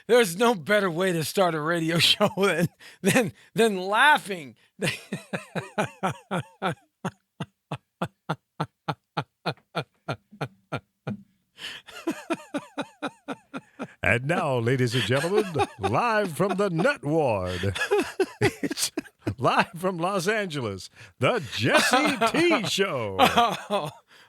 There's no better way to start a radio show than laughing. And now, ladies and gentlemen, live from the Nut Ward, it's live from Los Angeles, the Jesse T Show.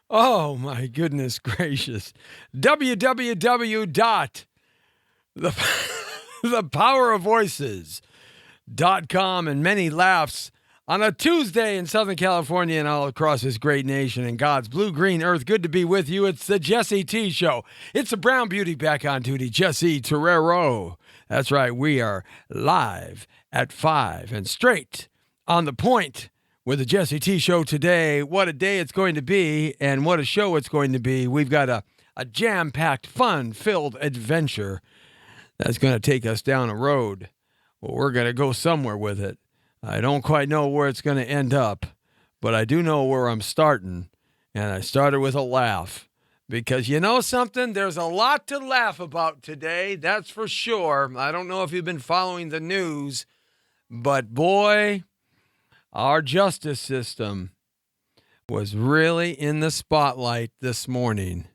Oh, my goodness gracious. www.thepowerofvoices.com and many laughs on a Tuesday in Southern California and all across this great nation and God's blue-green earth. Good to be with you. It's the Jesse T Show. It's a brown beauty back on duty, Jesse Terrero. That's right. We are live at 5 and straight on the point with the Jesse T Show today. What a day it's going to be and what a show it's going to be. We've got a jam-packed, fun-filled adventure that's going to take us down a road. Well, we're going to go somewhere with it. I don't quite know where it's going to end up, but I do know where I'm starting, and I started with a laugh. Because you know something? There's a lot to laugh about today, that's for sure. I don't know if you've been following the news, but boy, our justice system was really in the spotlight this morning.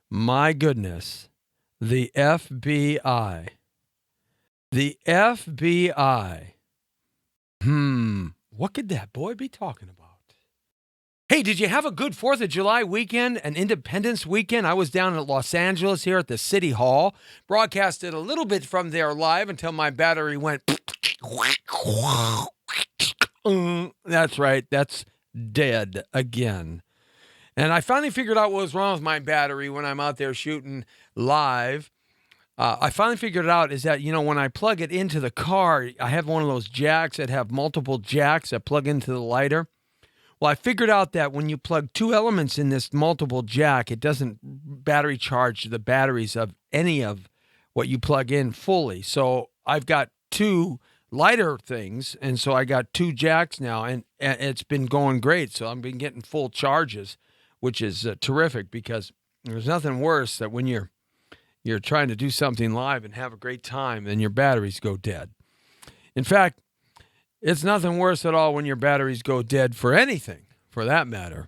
My goodness, the FBI. The FBI. What could that boy be talking about? Hey, did you have a good 4th of July weekend, an Independence weekend? I was down in Los Angeles here at the City Hall, broadcasted a little bit from there live until my battery went. That's right, that's dead again. And I finally figured out what was wrong with my battery when I'm out there shooting live. I finally figured it out is that, when I plug it into the car, I have one of those jacks that have multiple jacks that plug into the lighter. Well, I figured out that when you plug two elements in this multiple jack, it doesn't battery charge the batteries of any of what you plug in fully. So I've got two lighter things, and so I got two jacks now, and it's been going great. So I've been getting full charges, which is terrific because there's nothing worse that when you're trying to do something live and have a great time and your batteries go dead. In fact, it's nothing worse at all when your batteries go dead for anything, for that matter.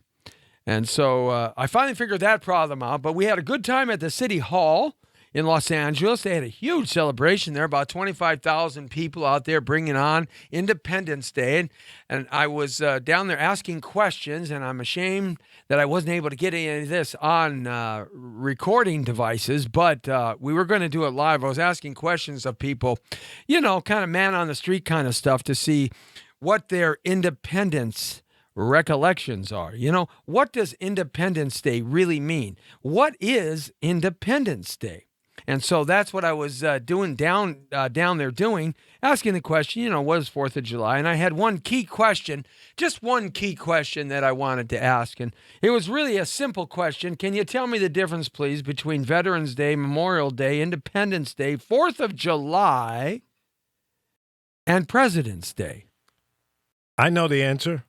And so I finally figured that problem out, but we had a good time at the City Hall in Los Angeles. They had a huge celebration there, about 25,000 people out there bringing on Independence Day. And I was down there asking questions, and I'm ashamed that I wasn't able to get any of this on recording devices, but we were going to do it live. I was asking questions of people, kind of man on the street kind of stuff to see what their independence recollections are. What does Independence Day really mean? What is Independence Day? And so that's what I was doing down there doing, asking the question, what is 4th of July? And I had one key question, just one key question that I wanted to ask. And it was really a simple question. Can you tell me the difference, please, between Veterans Day, Memorial Day, Independence Day, 4th of July, and President's Day? I know the answer.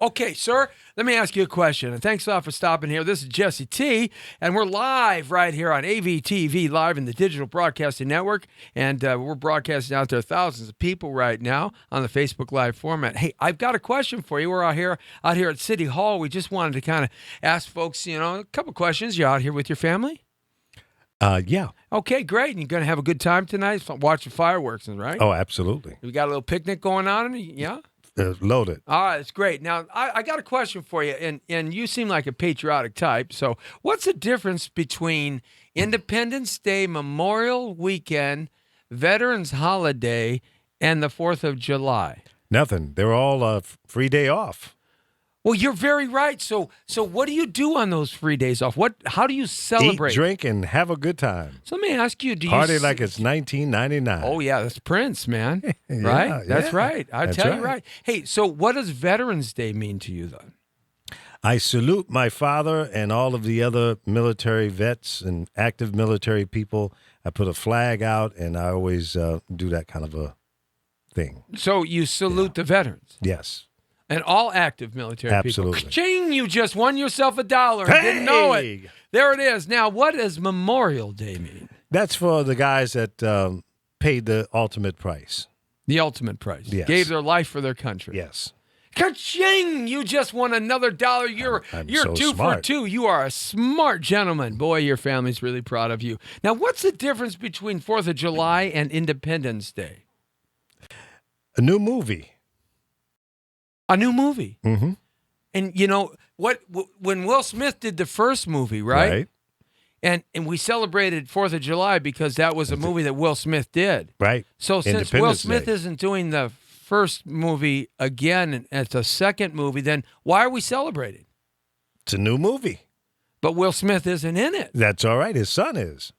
Okay, sir, let me ask you a question. And thanks a lot for stopping here. This is Jesse T, and we're live right here on AVTV, live in the Digital Broadcasting Network. And we're broadcasting out there thousands of people right now on the Facebook Live format. Hey, I've got a question for you. We're out here at City Hall. We just wanted to kind of ask folks, a couple questions. You out here with your family? Yeah. Okay, great. And you're going to have a good time tonight watching fireworks, right? Oh, absolutely. We got a little picnic going on, yeah? Loaded. All right, it's great. Now, I got a question for you, and you seem like a patriotic type. So what's the difference between Independence Day, Memorial Weekend, Veterans Holiday, and the 4th of July? Nothing. They're all a free day off. Well, you're very right. So what do you do on those free days off? How do you celebrate? Eat, drink, and have a good time. So let me ask you, Party like it's 1999. Oh, yeah, that's Prince, man. Yeah, right? That's yeah. right. That's tell you right. right. Hey, so what does Veterans Day mean to you, then? I salute my father and all of the other military vets and active military people. I put a flag out, and I always do that kind of a thing. So you salute the veterans? Yes. And all active military Absolutely. people. Ching, you just won yourself $1 and didn't know it. Hey! There it is. Now, what does Memorial Day mean? That's for the guys that paid the ultimate price. The ultimate price. Yes. Gave their life for their country. Yes. Ka-ching! You just won another $1. You're so 2 smart. for 2. You are a smart gentleman. Boy, your family's really proud of you. Now, what's the difference between 4th of July and Independence Day? A new movie. A new movie. Mm-hmm. And you know what? When Will Smith did the first movie, right? And we celebrated 4th of July because that was a movie that Will Smith did. Right. So since Will Independence Smith Day. isn't doing the first movie again and it's a second movie, then why are we celebrating? It's a new movie. But Will Smith isn't in it. That's all right. His son is.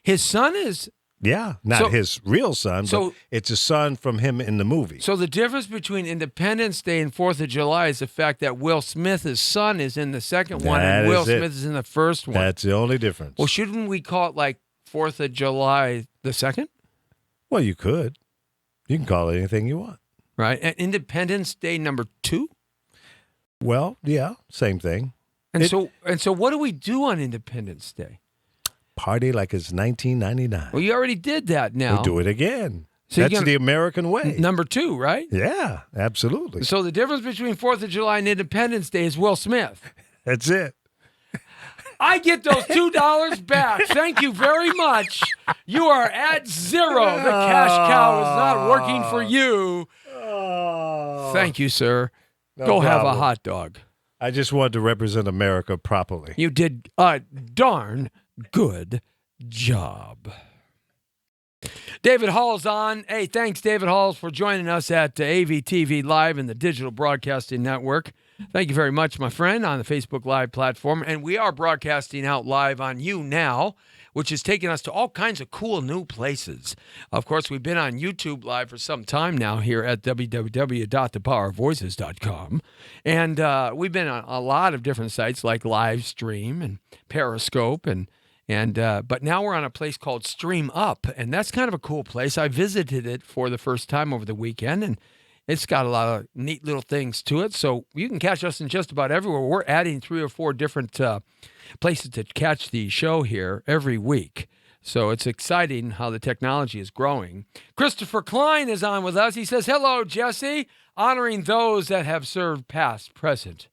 His son is. Yeah. Not So- his real son, so- but it's a son from him in the movie. So the difference between Independence Day and 4th of July is the fact that Will Smith's son is in the second one That and Will is it. Smith is in the first one. That's the only difference. Well, shouldn't we call it like 4th of July the second? Well, you could. You can call it anything you want. Right? And Independence Day number 2? Well, yeah, same thing. And It- so what do we do on Independence Day? Party like it's 1999. Well, you already did that now. We do it again. So you're That's gonna- the American way. Number 2, right? Yeah, absolutely. So the difference between 4th of July and Independence Day is Will Smith. That's it. I get those $2 back. Thank you very much. You are at 0. The cash cow is not working for you. Thank you, sir. No Go have a problem. hot dog. I just wanted to represent America properly. You did a darn good job. David Hall's on. Hey, thanks, David Halls, for joining us at AVTV Live and the Digital Broadcasting Network. Thank you very much, my friend, on the Facebook Live platform. And we are broadcasting out live on YouNow, which is taking us to all kinds of cool new places. Of course, we've been on YouTube Live for some time now here at www.thepowervoices.com. And we've been on a lot of different sites like Livestream and Periscope but now we're on a place called Stream Up, and that's kind of a cool place. I visited it for the first time over the weekend, and it's got a lot of neat little things to it. So you can catch us in just about everywhere. We're adding 3 or 4 different places to catch the show here every week. So it's exciting how the technology is growing. Christopher Klein is on with us. He says, hello, Jesse, honoring those that have served past, present,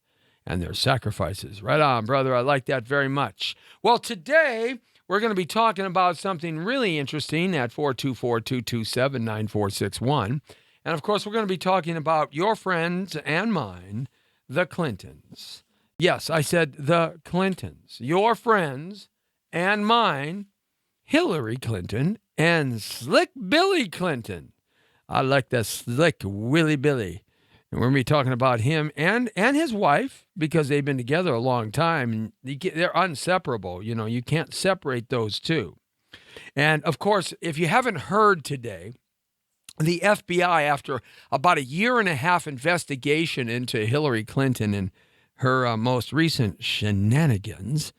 and their sacrifices. Right on, brother. I like that very much. Well, today we're going to be talking about something really interesting at 424-227-9461. And, of course, we're going to be talking about your friends and mine, the Clintons. Yes, I said the Clintons. Your friends and mine, Hillary Clinton and Slick Billy Clinton. I like that Slick Willy Billy. And we're going to be talking about him and his wife because they've been together a long time. And they're inseparable. You know, you can't separate those two. And, of course, if you haven't heard today, the FBI, after about 1.5 year investigation into Hillary Clinton and her most recent shenanigans,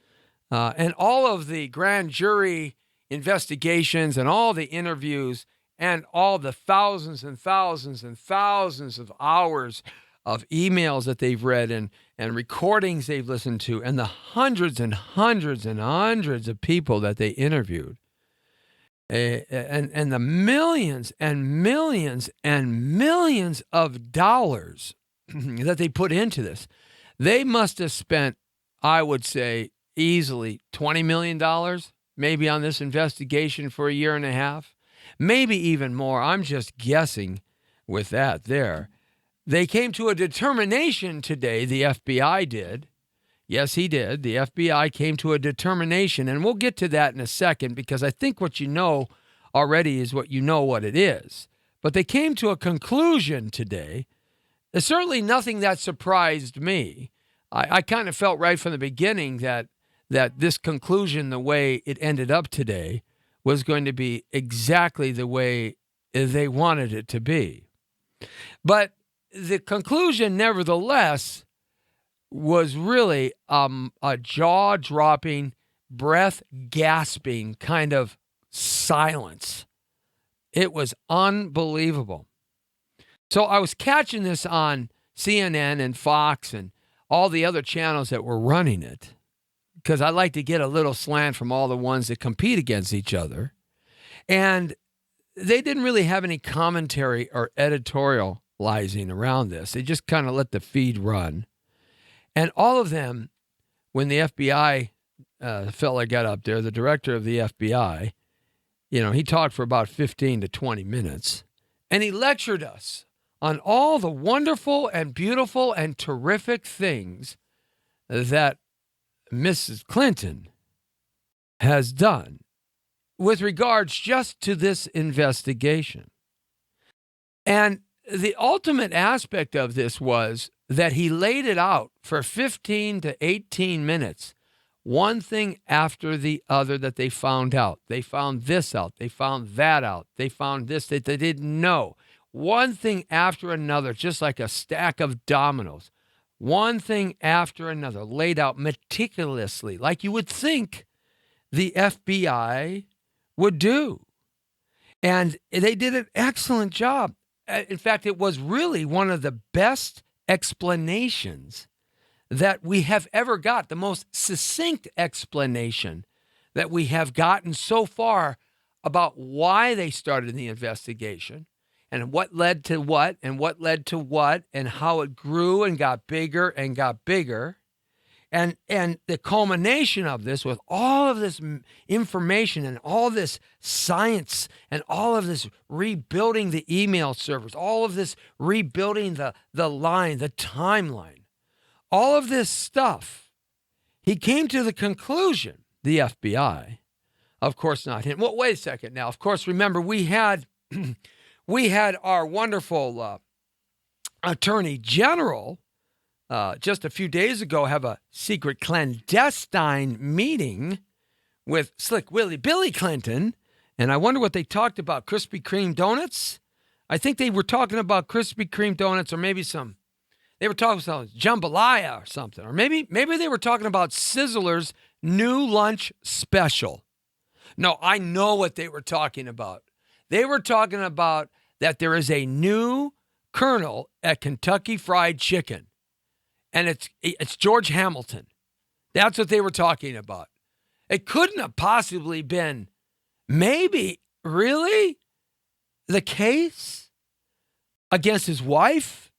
and all of the grand jury investigations and all the interviews and all the thousands and thousands and thousands of hours of emails that they've read and recordings they've listened to and the hundreds and hundreds and hundreds of people that they interviewed and the millions and millions and millions of dollars that they put into this, they must have spent, I would say, easily $20 million maybe on this investigation for 1.5 years. Maybe even more. I'm just guessing with that there. They came to a determination today, the FBI did. Yes, he did. The FBI came to a determination, and we'll get to that in a second because I think what you know already is what you know what it is. But they came to a conclusion today. There's certainly nothing that surprised me. I kind of felt right from the beginning that this conclusion, the way it ended up today, was going to be exactly the way they wanted it to be. But the conclusion, nevertheless, was really a jaw-dropping, breath-gasping kind of silence. It was unbelievable. So I was catching this on CNN and Fox and all the other channels that were running it, because I like to get a little slant from all the ones that compete against each other. And they didn't really have any commentary or editorializing around this. They just kind of let the feed run. And all of them, when the FBI fella got up there, the director of the FBI, he talked for about 15 to 20 minutes, and he lectured us on all the wonderful and beautiful and terrific things that Mrs. Clinton has done with regards just to this investigation. And the ultimate aspect of this was that he laid it out for 15 to 18 minutes, one thing after the other that they found out. They found this out. They found that out. They found this that they didn't know. One thing after another, just like a stack of dominoes. One thing after another, laid out meticulously, like you would think the FBI would do. And they did an excellent job. In fact, it was really one of the best explanations that we have ever got, the most succinct explanation that we have gotten so far about why they started the investigation and what led to what and what led to what and how it grew and got bigger and got bigger. And the culmination of this, with all of this information and all this science and all of this rebuilding the email servers, all of this rebuilding the line, the timeline, all of this stuff, he came to the conclusion, the FBI, of course not him. Well, wait a second now. Of course, remember, we had our wonderful Attorney General just a few days ago have a secret clandestine meeting with Slick Willie Billy Clinton. And I wonder what they talked about. Krispy Kreme donuts? I think they were talking about Krispy Kreme donuts, or maybe they were talking about jambalaya or something. Or maybe they were talking about Sizzler's new lunch special. No, I know what they were talking about. They were talking about that there is a new colonel at Kentucky Fried Chicken. And it's George Hamilton. That's what they were talking about. It couldn't have possibly been maybe really the case against his wife.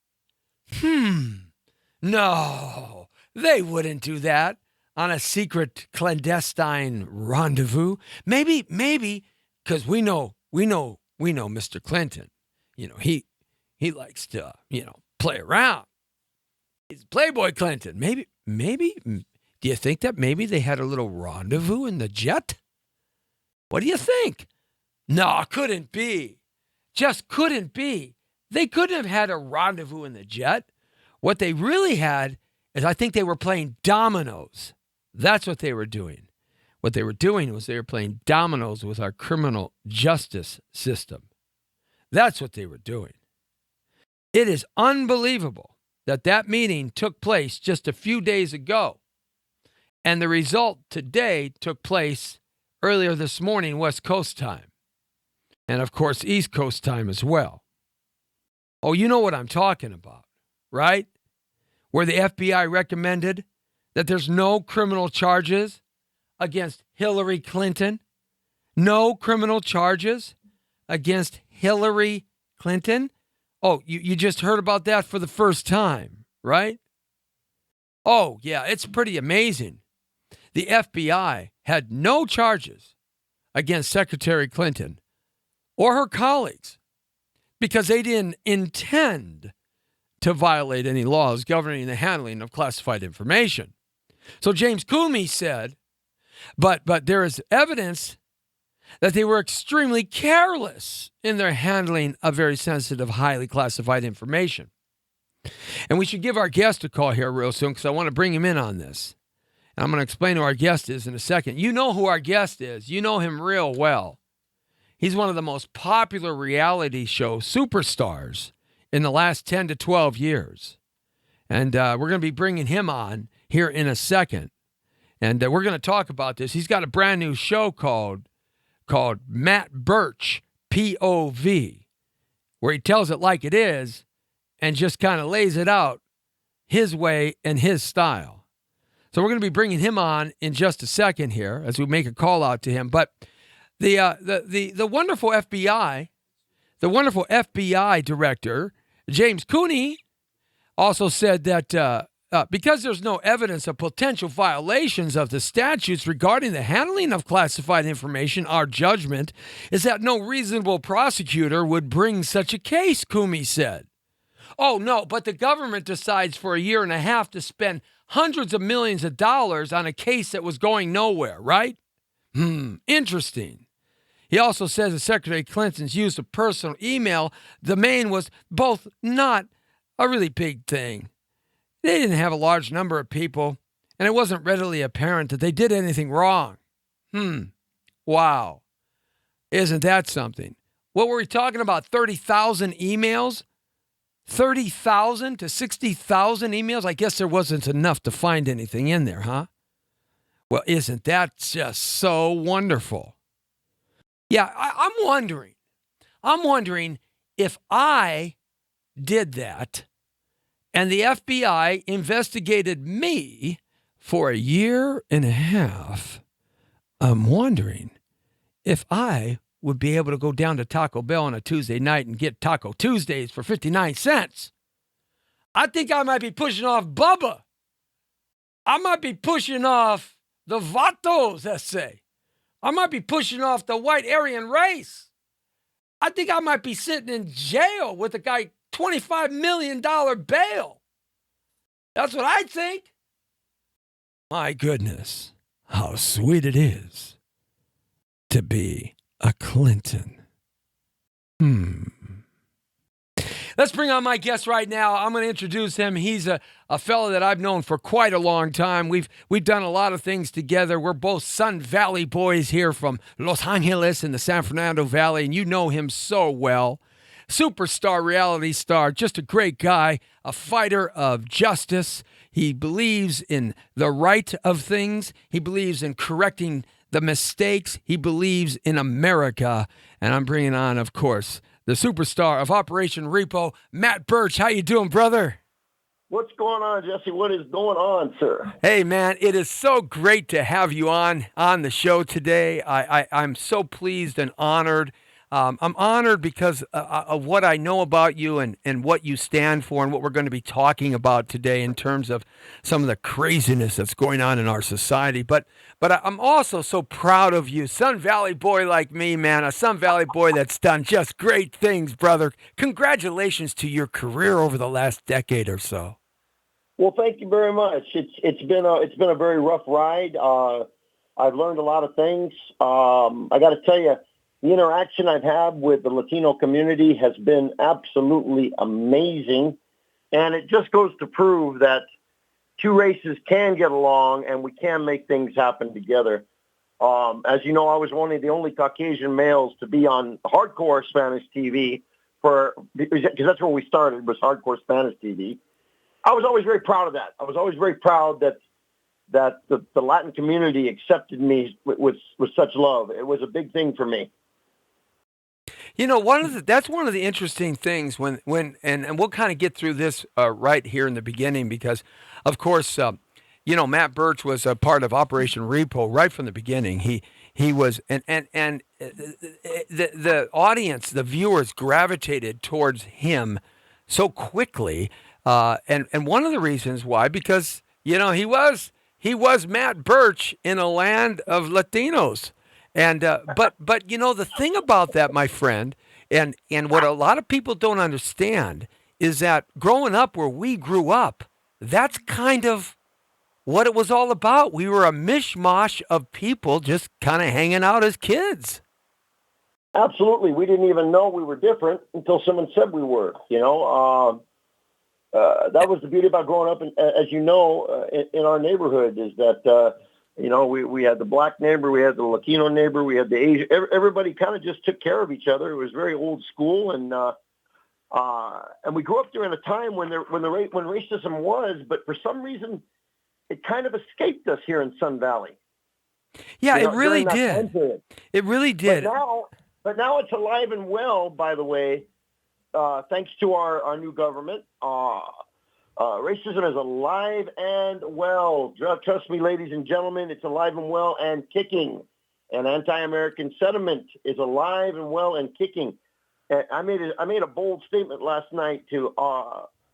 No, they wouldn't do that on a secret clandestine rendezvous. Maybe, because we know Mr. Clinton. He likes to, play around. He's Playboy Clinton. Maybe, do you think that maybe they had a little rendezvous in the jet? What do you think? No, couldn't be. Just couldn't be. They couldn't have had a rendezvous in the jet. What they really had is, I think they were playing dominoes. That's what they were doing. What they were doing was they were playing dominoes with our criminal justice system. That's what they were doing. It is unbelievable that meeting took place just a few days ago. And the result today took place earlier this morning, West Coast time. And of course, East Coast time as well. Oh, you know what I'm talking about, right? Where the FBI recommended that there's no criminal charges against Hillary Clinton. No criminal charges against Hillary Clinton. Oh, you just heard about that for the first time, right? Oh, yeah, it's pretty amazing. The FBI had no charges against Secretary Clinton or her colleagues because they didn't intend to violate any laws governing the handling of classified information. So James Comey said, but there is evidence that they were extremely careless in their handling of very sensitive, highly classified information. And we should give our guest a call here real soon because I want to bring him in on this. And I'm going to explain who our guest is in a second. You know who our guest is. You know him real well. He's one of the most popular reality show superstars in the last 10 to 12 years. And we're going to be bringing him on here in a second. And we're going to talk about this. He's got a brand new show called Matt Birch, POV, where he tells it like it is and just kind of lays it out his way and his style. So we're going to be bringing him on in just a second here as we make a call out to him. But the wonderful FBI, director, James Cooney, also said that because there's no evidence of potential violations of the statutes regarding the handling of classified information, our judgment is that no reasonable prosecutor would bring such a case, Cooney said. Oh, no, but the government decides for a year and a half to spend hundreds of millions of dollars on a case that was going nowhere, right? Interesting. He also says that Secretary Clinton's use of personal email domain was both not a really big thing. They didn't have a large number of people, and it wasn't readily apparent that they did anything wrong. Wow. Isn't that something? What were we talking about? 30,000 emails? 30,000 to 60,000 emails? I guess there wasn't enough to find anything in there, huh? Well, isn't that just so wonderful? Yeah, I'm wondering if I did that and the FBI investigated me for a year and a half, I'm wondering if I would be able to go down to Taco Bell on a Tuesday night and get Taco Tuesdays for 59 cents. I think I might be pushing off Bubba. I might be pushing off the Vatos, let's say. I might be pushing off the white Aryan race. I think I might be sitting in jail with a guy $25 million bail. That's what I think. My goodness, how sweet it is to be a Clinton. Let's bring on my guest right now. I'm going to introduce him. He's a fellow that I've known for quite a long time. We've done a lot of things together. We're both Sun Valley boys here from Los Angeles in the San Fernando Valley, and you know him so well. Superstar, reality star, just a great guy, a fighter of justice. He believes in the right of things. He believes in correcting the mistakes. He believes in America. And I'm bringing on, of course, the superstar of Operation Repo, Matt Birch. How you doing, brother? What's going on, Jesse? What is going on, sir? Hey, man, it is so great to have you on the show today. I'm so pleased and honored. I'm honored because of what I know about you and what you stand for and what we're going to be talking about today in terms of some of the craziness that's going on in our society. But I'm also so proud of you, Sun Valley boy like me, man, a Sun Valley boy that's done just great things, brother. Congratulations to your career over the last decade or so. Well, thank you very much. It's been a very rough ride. I've learned a lot of things. I got to tell you, the interaction I've had with the Latino community has been absolutely amazing. And it just goes to prove that two races can get along and we can make things happen together. As you know, I was one of the only Caucasian males to be on hardcore Spanish TV because that's where we started, was hardcore Spanish TV. I was always very proud of that. I was always very proud that the Latin community accepted me with such love. It was a big thing for me. You know, that's one of the interesting things when we'll kind of get through this right here in the beginning because, of course, Matt Birch was a part of Operation Repo right from the beginning. He was and the audience, the viewers gravitated towards him so quickly, and one of the reasons why, because he was Matt Birch in a land of Latinos. And but the thing about that, my friend, and what a lot of people don't understand is that growing up where we grew up, that's kind of what it was all about. We were a mishmash of people just kind of hanging out as kids. Absolutely. We didn't even know we were different until someone said we were, that was the beauty about growing up, as you know, in our neighborhood is that, we had the black neighbor, we had the Latino neighbor, we had the Asian. Everybody kind of just took care of each other. It was very old school, and we grew up during a time when racism was, but for some reason, it kind of escaped us here in Sun Valley. Yeah, it really did. It really did. But now it's alive and well, by the way, thanks to our new government, racism is alive and well. Trust me, ladies and gentlemen, it's alive and well and kicking. And anti-American sentiment is alive and well and kicking. I made a bold statement last night to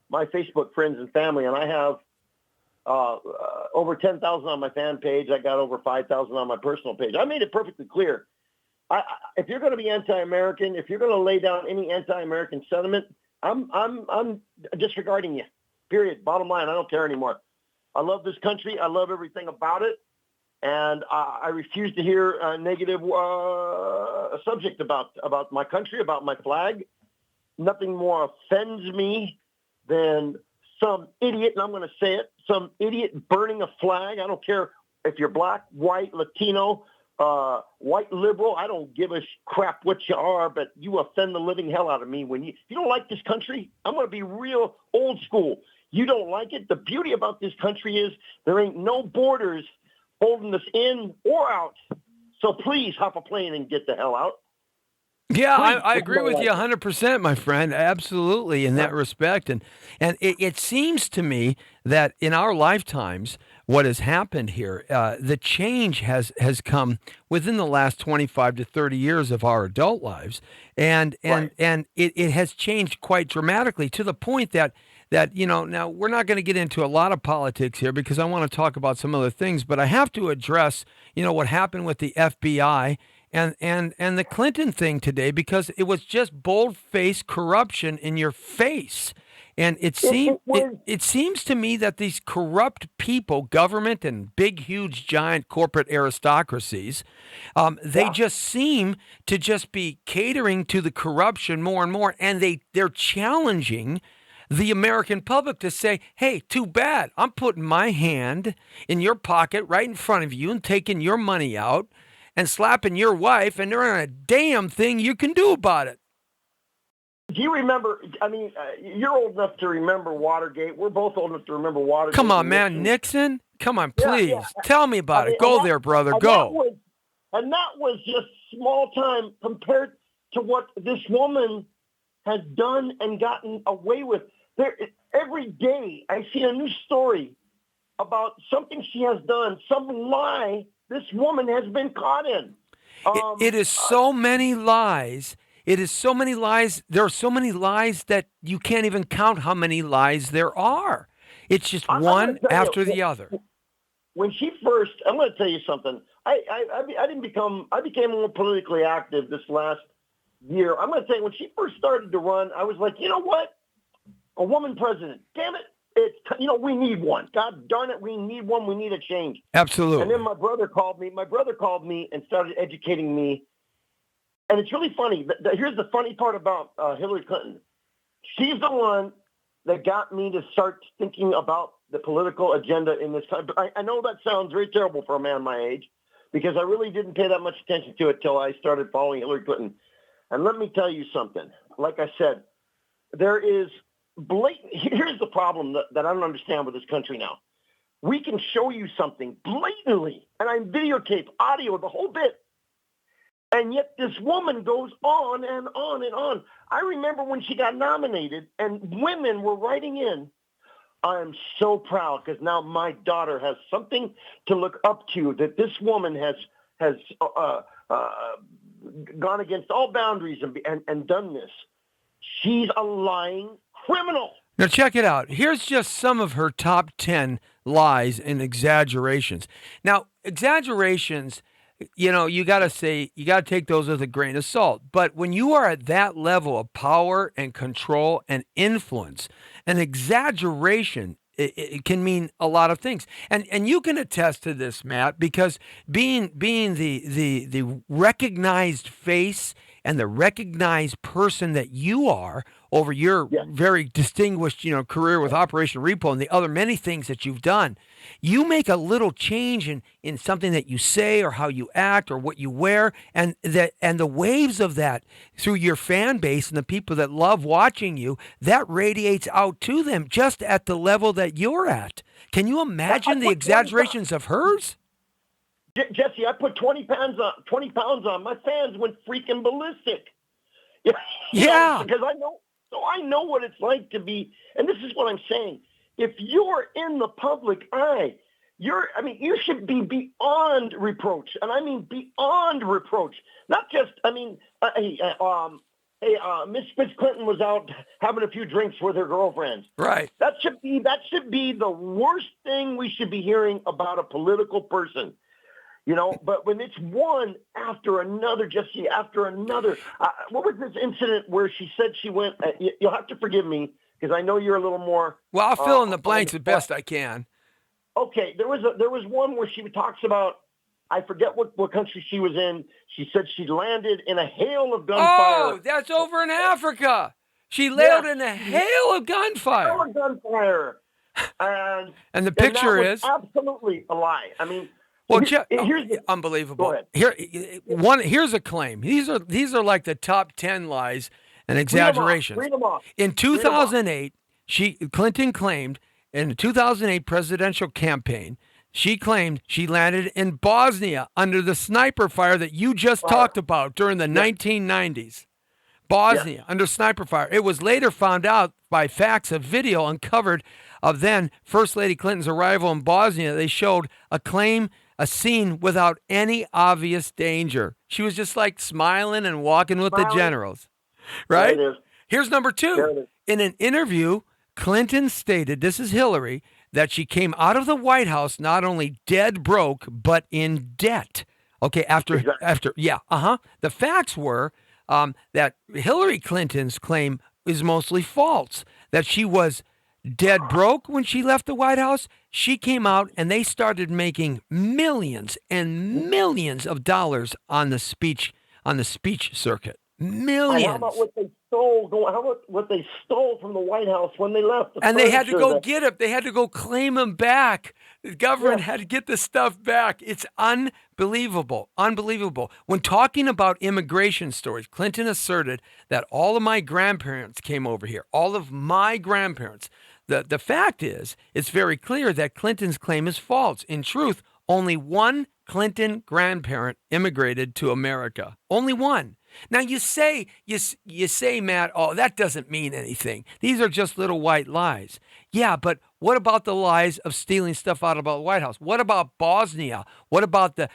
my Facebook friends and family, and I have over 10,000 on my fan page. I got over 5,000 on my personal page. I made it perfectly clear. If you're going to be anti-American, if you're going to lay down any anti-American sentiment, I'm disregarding you. Period. Bottom line, I don't care anymore. I love this country. I love everything about it. And I refuse to hear a negative subject about my country, about my flag. Nothing more offends me than some idiot, and I'm going to say it, some idiot burning a flag. I don't care if you're black, white, Latino, white liberal. I don't give a crap what you are, but you offend the living hell out of me. If you don't like this country, I'm going to be real old school. You don't like it. The beauty about this country is there ain't no borders holding us in or out. So please hop a plane and get the hell out. Yeah, I agree with you 100%, my friend. Absolutely, in that respect. And it seems to me that in our lifetimes, what has happened here, the change has come within the last 25 to 30 years of our adult lives. And it has changed quite dramatically to the point that now we're not going to get into a lot of politics here because I want to talk about some other things, but I have to address, what happened with the FBI and the Clinton thing today, because it was just bold-faced corruption in your face. And it seems to me that these corrupt people, government and big, huge, giant corporate aristocracies, they just seem to just be catering to the corruption more and more, and they're challenging the American public to say, hey, too bad. I'm putting my hand in your pocket right in front of you and taking your money out and slapping your wife, and there ain't a damn thing you can do about it. Do you remember, you're old enough to remember Watergate. We're both old enough to remember Watergate. Come on, man. Nixon? Come on, please. Yeah. Tell me about it. Go there, brother. Go. That was just small time compared to what this woman has done and gotten away with. Every day I see a new story about something she has done, some lie this woman has been caught in. It is so many lies. It is so many lies. There are so many lies that you can't even count how many lies there are. It's just one after the other. When she first, I'm going to tell you something. I became more politically active this last year. I'm going to tell you, when she first started to run, I was like, you know what? A woman president. Damn it. We need one. God darn it, we need one. We need a change. Absolutely. And then my brother called me and started educating me. And it's really funny. Here's the funny part about Hillary Clinton. She's the one that got me to start thinking about the political agenda in this country. I know that sounds very terrible for a man my age, because I really didn't pay that much attention to it till I started following Hillary Clinton. And let me tell you something. Like I said, there is here's the problem that I don't understand with this country now. We can show you something blatantly, and I videotape, audio, the whole bit. And yet this woman goes on and on and on. I remember when she got nominated and women were writing in, I am so proud because now my daughter has something to look up to, that this woman has gone against all boundaries and done this. She's a lying criminal. Now check it out. Here's just some of her top 10 lies and exaggerations. Now, exaggerations, you got to take those with a grain of salt. But when you are at that level of power and control and influence, an exaggeration, it can mean a lot of things. And you can attest to this, Matt, because being the recognized face and the recognized person that you are over your very distinguished, career with Operation Repo and the other many things that you've done, you make a little change in something that you say or how you act or what you wear, and the waves of that through your fan base and the people that love watching you, that radiates out to them just at the level that you're at. Can you imagine the exaggerations of hers? Jesse, I put 20 pounds on. My fans went freaking ballistic. Yeah. Because I know So I know what it's like to be, and this is what I'm saying. If you're in the public eye, you should be beyond reproach. And I mean beyond reproach. Not just, Miss Clinton was out having a few drinks with her girlfriends. Right. That should be the worst thing we should be hearing about a political person. But when it's one after another, Jesse, after another, what was this incident where she said she went? You'll have to forgive me because I know you're a little more. Well, I'll fill in the blanks the best I can. Okay, there was one where she talks about, I forget what country she was in. She said she landed in a hail of gunfire. Oh, that's over in Africa. She landed in a hail of gunfire. Hail of gunfire. And the picture that was is absolutely a lie. I mean. Well, here's unbelievable. Here's a claim. These are like the top 10 lies and exaggerations. Read them off. In 2008, Clinton claimed in the 2008 presidential campaign, she claimed she landed in Bosnia under the sniper fire that you just talked about during the 1990s. Bosnia under sniper fire. It was later found out by facts of video uncovered of then First Lady Clinton's arrival in Bosnia. They showed a scene without any obvious danger. She was just like smiling and walking with the generals. Right? Here's number 2. In an interview, Clinton stated, this is Hillary, that she came out of the White House not only dead broke, but in debt. Okay, The facts were that Hillary Clinton's claim is mostly false, that she was dead broke when she left the White House. She came out and they started making millions and millions of dollars on the speech circuit. Millions. How about what they stole? How about what they stole from the White House when they left? And they had to go get it. They had to go claim them back. The government had to get the stuff back. It's unbelievable. Unbelievable. When talking about immigration stories, Clinton asserted that all of my grandparents came over here. All of my grandparents. The fact is, it's very clear that Clinton's claim is false. In truth, only one Clinton grandparent immigrated to America. Only one. Now you say, Matt, oh, that doesn't mean anything. These are just little white lies. Yeah, but what about the lies of stealing stuff out of the White House? What about Bosnia? What about the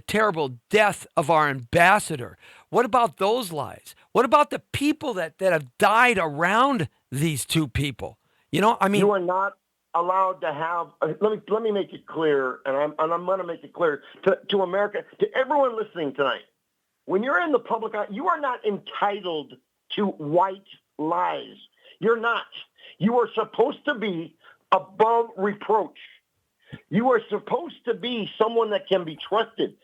terrible death of our ambassador? What about those lies? What about the people that have died around these two people? You are not allowed to have. Let me make it clear, and I'm going to make it clear to America, to everyone listening tonight. When you're in the public eye, you are not entitled to white lies. You're not. You are supposed to be above reproach. You are supposed to be someone that can be trusted.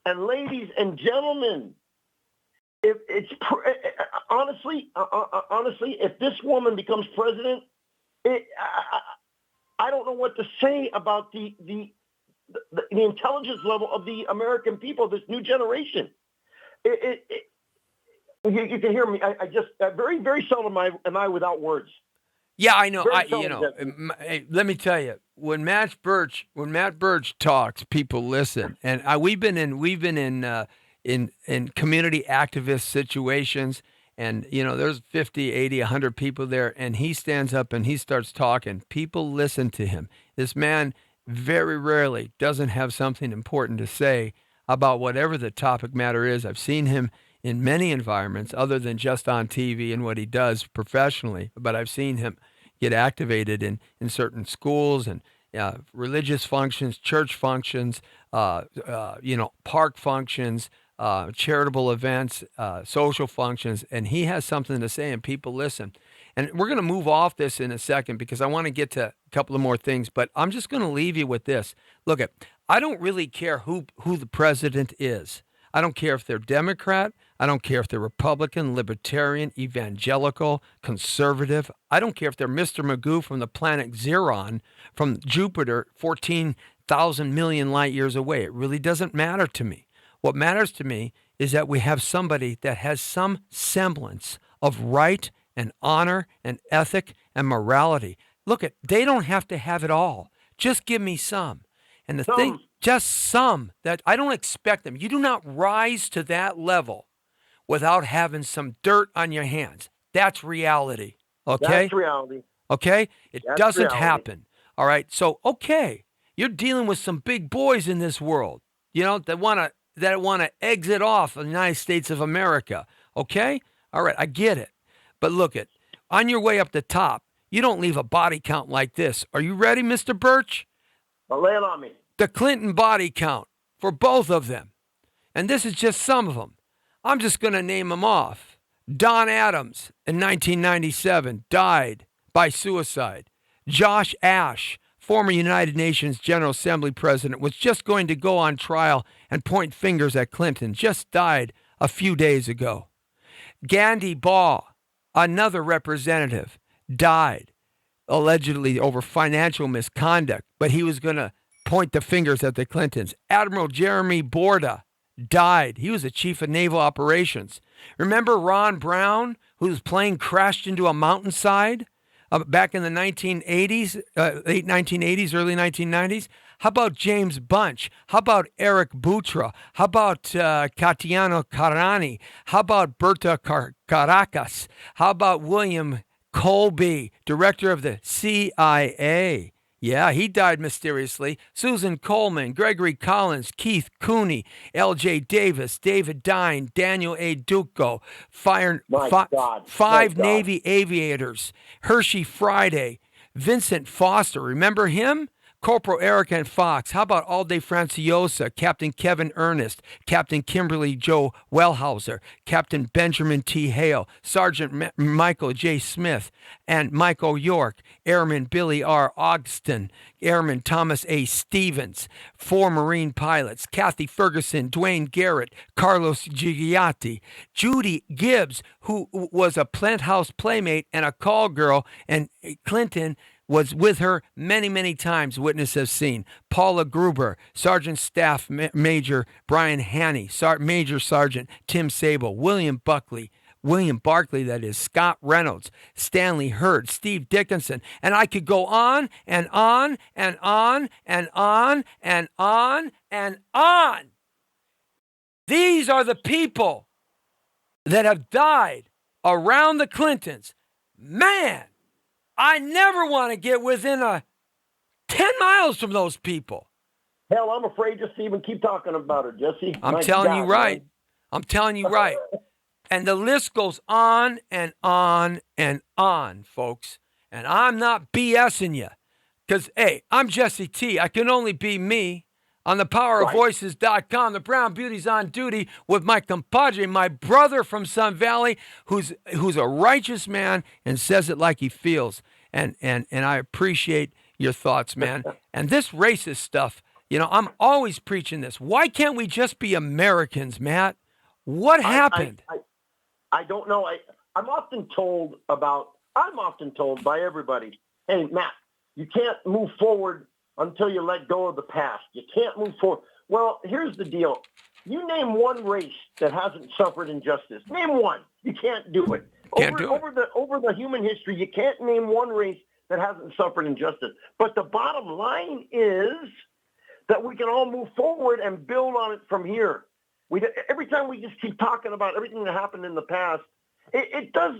And ladies and gentlemen, honestly, if this woman becomes president, I don't know what to say about the intelligence level of the American people, this new generation. You can hear me. I just very, very seldom am I without words. Yeah, I know. Let me tell you, when Matt Birch talks, people listen, and we've been in community activist situations, and there's 50, 80, 100 people there, and he stands up and he starts talking. People listen to him. This man very rarely doesn't have something important to say about whatever the topic matter is. I've seen him in many environments other than just on TV and what he does professionally, but I've seen him get activated in certain schools and religious functions, church functions, park functions, charitable events, social functions, and he has something to say and people listen. And we're going to move off this in a second because I want to get to a couple of more things, but I'm just going to leave you with this. Look, I don't really care who the president is. I don't care if they're Democrat. I don't care if they're Republican, Libertarian, Evangelical, Conservative. I don't care if they're Mr. Magoo from the planet Xeron, from Jupiter, 14,000 million light years away. It really doesn't matter to me. What matters to me is that we have somebody that has some semblance of right and honor and ethic and morality. Look, they don't have to have it all. Just give me some. And the thing, just some, that I don't expect them. You do not rise to that level without having some dirt on your hands. That's reality. Okay? That's reality. Okay? It That's doesn't reality. happen. All right? So, okay, you're dealing with some big boys in this world, that want to exit off the United States of America. Okay? All right, I get it. But look on your way up the top, you don't leave a body count like this. Are you ready, Mr. Birch? Well, lay it on me. The Clinton body count for both of them. And this is just some of them. I'm just going to name them off. Don Adams in 1997 died by suicide. Josh Ash, former United Nations General Assembly president, was just going to go on trial and point fingers at Clinton, just died a few days ago. Gandhi Baugh, another representative, died allegedly over financial misconduct, but he was going to point the fingers at the Clintons. Admiral Jeremy Borda died. He was the chief of naval operations. Remember Ron Brown, whose plane crashed into a mountainside back in the 1980s, late 1980s, early 1990s? How about James Bunch? How about Eric Butra? How about Katiano Karani? How about Berta Caracas? How about William Colby, director of the CIA? Yeah, he died mysteriously. Susan Coleman, Gregory Collins, Keith Cooney, L.J. Davis, David Dine, Daniel A. Ducco, five Navy aviators, Hershey Friday, Vincent Foster, remember him? Corporal Eric and Fox. How about Alde Franciosa, Captain Kevin Ernest, Captain Kimberly Joe Wellhauser, Captain Benjamin T. Hale, Sergeant Michael J. Smith, and Michael York, Airman Billy R. Ogston, Airman Thomas A. Stevens, 4 Marine pilots, Kathy Ferguson, Dwayne Garrett, Carlos Gigliotti, Judy Gibbs, who was a plant house playmate and a call girl, and Clinton was with her many, many times, witnesses have seen. Paula Gruber, Sergeant Staff Major Brian Haney, Major Sergeant Tim Sable, William Barkley, that is, Scott Reynolds, Stanley Hurd, Steve Dickinson, and I could go on and on and on and on and on and on. These are the people that have died around the Clintons. Man, I never want to get within 10 miles from those people. Hell, I'm afraid just to even keep talking about it, Jesse. I'm telling you right. I'm telling you right. And the list goes on and on and on, folks. And I'm not BSing you. Because, hey, I'm Jesse T. I can only be me. On thepowerofvoices.com, the Brown Beauty's on duty with my compadre, my brother from Sun Valley, who's a righteous man and says it like he feels. And I appreciate your thoughts, man. And this racist stuff, I'm always preaching this. Why can't we just be Americans, Matt? What happened? I don't know. I'm often told by everybody, hey, Matt, you can't move forward until you let go of the past. You can't move forward. Well, here's the deal. You name one race that hasn't suffered injustice. Name one. You can't do it. Over the human history, you can't name one race that hasn't suffered injustice. But the bottom line is that we can all move forward and build on it from here. Every time we just keep talking about everything that happened in the past, it does.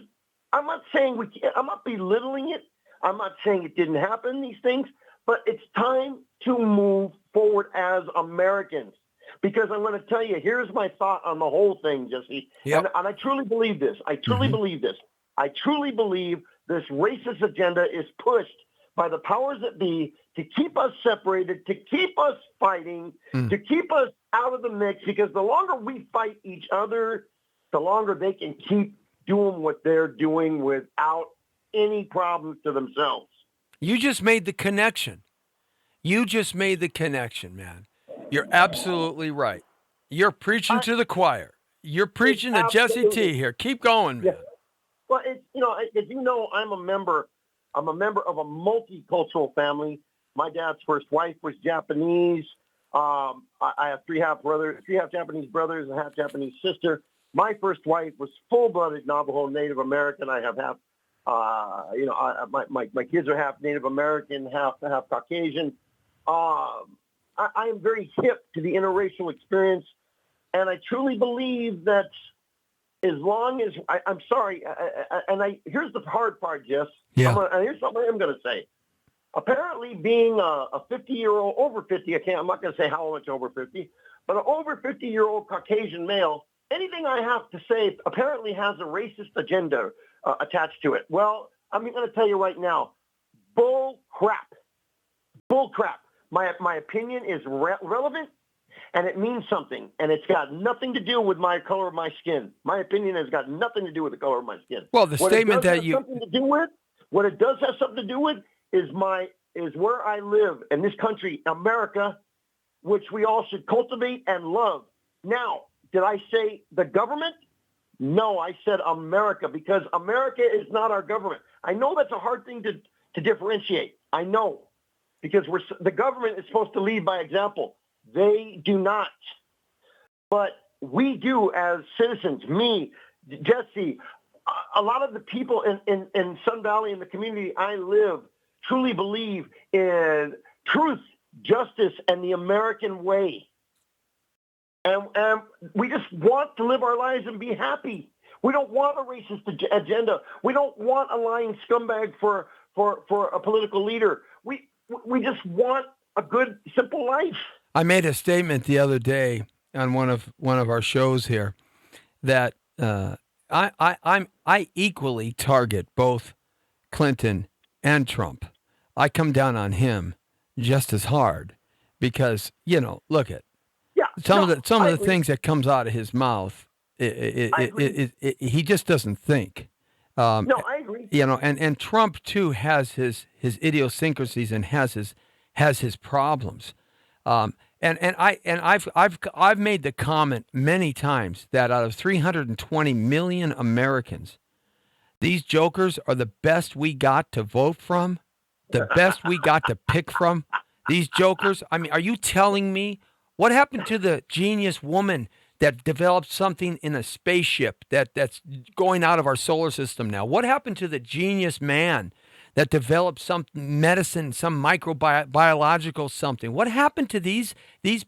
I'm not saying I'm not belittling it. I'm not saying it didn't happen, these things. But it's time to move forward as Americans. Because I'm going to tell you, here's my thought on the whole thing, Jesse. Yep. And I truly believe this. I truly believe this. I truly believe this racist agenda is pushed by the powers that be to keep us separated, to keep us fighting, to keep us out of the mix. Because the longer we fight each other, the longer they can keep doing what they're doing without any problems to themselves. You just made the connection. Man. You're absolutely right. You're preaching to the choir. You're preaching to Jesse T here. Keep going, man. Yeah. Well, as you know, I'm a member of a multicultural family. My dad's first wife was Japanese. I have three half Japanese brothers and a half Japanese sister. My first wife was full-blooded Navajo Native American. I have half. My kids are half Native American, half Caucasian. I am very hip to the interracial experience, and I truly believe that as long as I'm sorry, here's the hard part, Jess. Yeah. Here's something I'm going to say. Apparently, being a 50-year-old, over 50, I'm not going to say how much over 50, but an over 50-year-old Caucasian male, anything I have to say apparently has a racist agenda attached to it. Well, I'm going to tell you right now, bull crap. Bull crap. My opinion is relevant, and it means something, and it's got nothing to do with my color of my skin. My opinion has got nothing to do with the color of my skin. Well, the statement that you... What it does have something to do with is where I live in this country, America, which we all should cultivate and love. Now, did I say the government? No, I said America, because America is not our government. I know that's a hard thing to differentiate. I know, because the government is supposed to lead by example. They do not. But we do as citizens, me, Jesse, a lot of the people in Sun Valley, in the community I live, truly believe in truth, justice, and the American way. And we just want to live our lives and be happy. We don't want a racist agenda. We don't want a lying scumbag for a political leader. We just want a good, simple life. I made a statement the other day on one of our shows here that I equally target both Clinton and Trump. I come down on him just as hard because, look at some of the things that comes out of his mouth. He just doesn't think. No, I agree. And Trump too has his idiosyncrasies and has his problems. And I've made the comment many times that out of 320 million Americans, these jokers are the best we got to vote from, the best we got to pick from. These jokers. I mean, are you telling me what happened to the genius woman that developed something in a spaceship that's going out of our solar system now? What happened to the genius man that developed some medicine, some microbiological something? What happened to these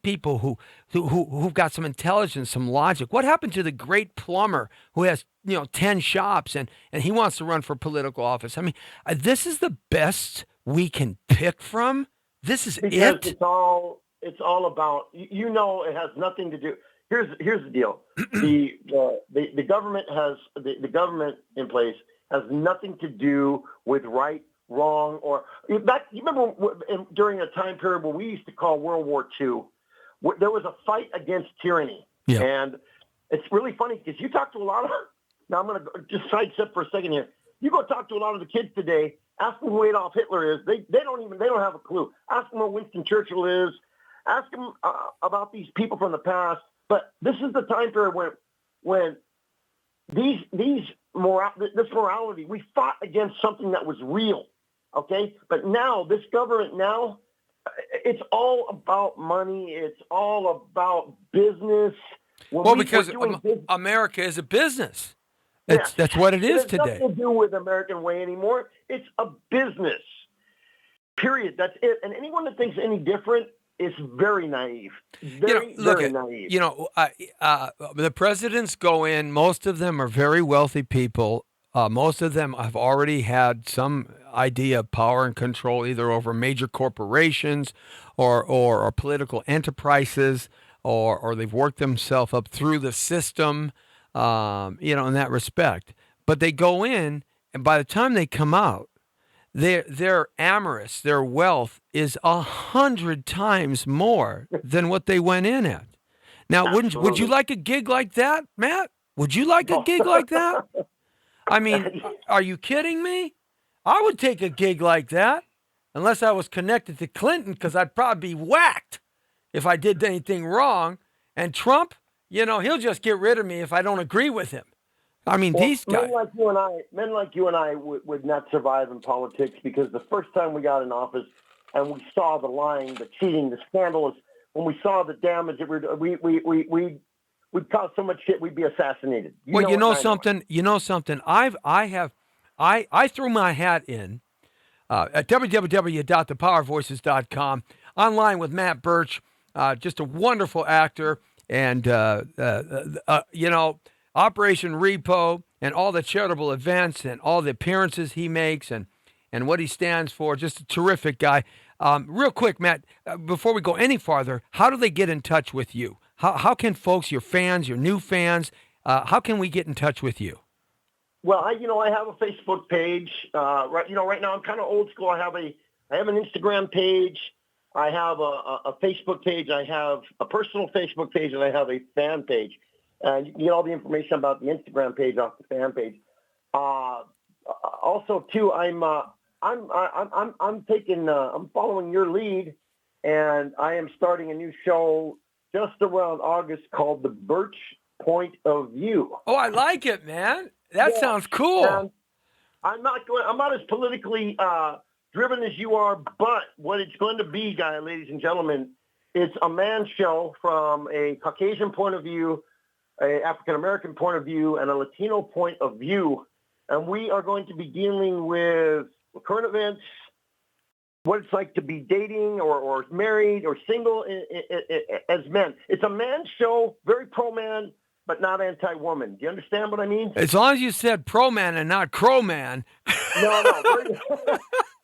people who've got some intelligence, some logic? What happened to the great plumber who has 10 shops and he wants to run for political office? I mean, this is the best we can pick from. This is because it. It's all about, it has nothing to do. Here's the deal. The government has the government in place has nothing to do with right, wrong, or that. You remember during a time period where we used to call World War II, there was a fight against tyranny. Yeah. And it's really funny because you talk to a lot of, now I'm going to just sidestep for a second here. You go talk to a lot of the kids today, ask them who Adolf Hitler is. They don't have a clue. Ask them who Winston Churchill is. Ask them about these people from the past. But this is the time period when this morality, we fought against something that was real, okay? But now, this government now, it's all about money. It's all about business. Because America is a business. That's what it is today. It has nothing to do with the American way anymore. It's a business, period. That's it. And anyone that thinks any different is very naive. Very naive. The presidents go in. Most of them are very wealthy people. Most of them have already had some idea of power and control, either over major corporations or political enterprises, or they've worked themselves up through the system, in that respect. But they go in, and by the time they come out, their amorous, their wealth is 100 times more than what they went in at. Now, would you like a gig like that, Matt? Would you like a gig like that? I mean, are you kidding me? I would take a gig like that, unless I was connected to Clinton, because I'd probably be whacked if I did anything wrong. And Trump, he'll just get rid of me if I don't agree with him. I mean, these guys. Men like you and I would not survive in politics, because the first time we got in office and we saw the lying, the cheating, the scandalous, when we saw the damage that we'd cause so much shit, we'd be assassinated. You know something. I threw my hat in at www.thepowervoices.com, online with Matt Birch, just a wonderful actor, and Operation Repo and all the charitable events and all the appearances he makes and what he stands for. Just a terrific guy. Real quick, Matt, before we go any farther, how do they get in touch with you? How can folks, your fans, your new fans, how can we get in touch with you? Well, I have a Facebook page. Right now I'm kind of old school. I have an Instagram page. I have a Facebook page. I have a personal Facebook page, and I have a fan page. And you can get all the information about the Instagram page off the fan page. Also, too, I'm following your lead, and I am starting a new show just around August called The Birch Point of View. Oh, I like it, man. That sounds cool. And I'm not as politically driven as you are, but what it's going to be, ladies and gentlemen, it's a man show from a Caucasian point of view, an African-American point of view, and a Latino point of view. And we are going to be dealing with current events, what it's like to be dating or married or single as men. It's a man show, very pro-man, but not anti-woman. Do you understand what I mean? As long as you said pro-man and not crow-man. No, very,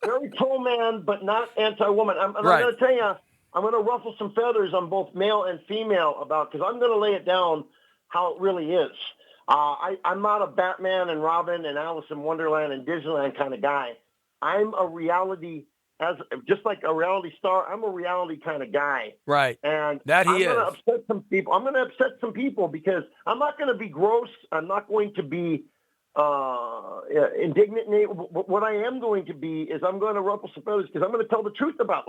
very pro-man, but not anti-woman. I'm Right. going to tell you, I'm going to ruffle some feathers on both male and female because I'm going to lay it down how it really is. I'm not a Batman and Robin and Alice in Wonderland and Disneyland kind of guy. I'm a reality, just like a reality star, I'm a reality kind of guy. Right. And That he I'm going to is. upset some people. I'm going to upset some people because I'm not going to be gross. I'm not going to be indignant. What I am going to be is I'm going to ruffle some feathers because I'm going to tell the truth about